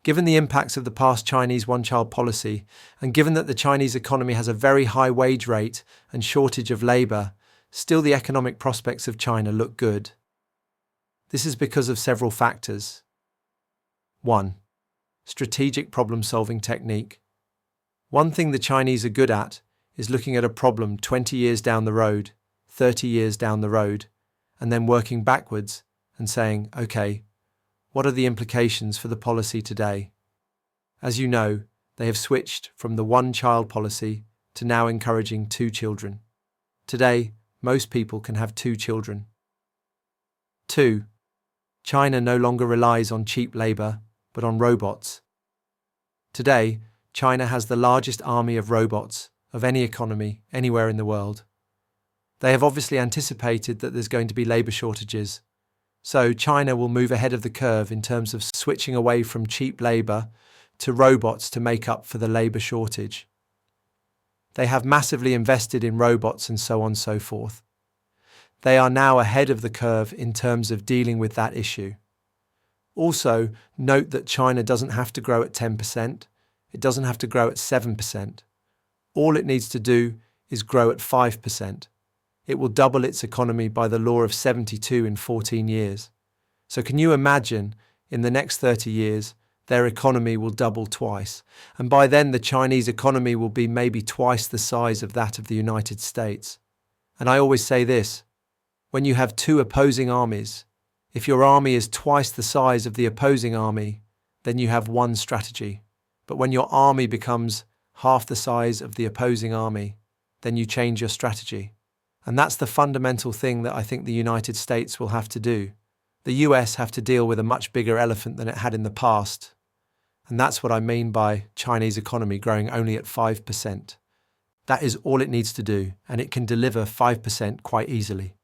Given the impacts of the past Chinese one-child policy, and given that the Chinese economy has a very high wage rate and shortage of labour, still the economic prospects of China look good. This is because of several factors. 1. Strategic problem-solving technique. One thing the Chinese are good at is looking at a problem 20 years down the road, 30 years down the road, and then working backwards and saying, okay, what are the implications for the policy today? As you know, they have switched from the one-child policy to now encouraging 2 children. Today, most people can have 2 children. 2. China no longer relies on cheap labour, but on robots. Today, China has the largest army of robots of any economy anywhere in the world. They have obviously anticipated that there's going to be labour shortages, so China will move ahead of the curve in terms of switching away from cheap labour to robots to make up for the labour shortage. They have massively invested in robots and so on and so forth. They are now ahead of the curve in terms of dealing with that issue. Also, note that China doesn't have to grow at 10%. It doesn't have to grow at 7%. All it needs to do is grow at 5%. It will double its economy by the law of 72 in 14 years. So can you imagine, in the next 30 years, their economy will double twice. And by then, the Chinese economy will be maybe twice the size of that of the United States. And I always say this, when you have 2 opposing armies, if your army is twice the size of the opposing army, then you have one strategy. But when your army becomes half the size of the opposing army, then you change your strategy. And that's the fundamental thing that I think the United States will have to do. The US have to deal with a much bigger elephant than it had in the past. And that's what I mean by Chinese economy growing only at 5%. That is all it needs to do, and it can deliver 5% quite easily.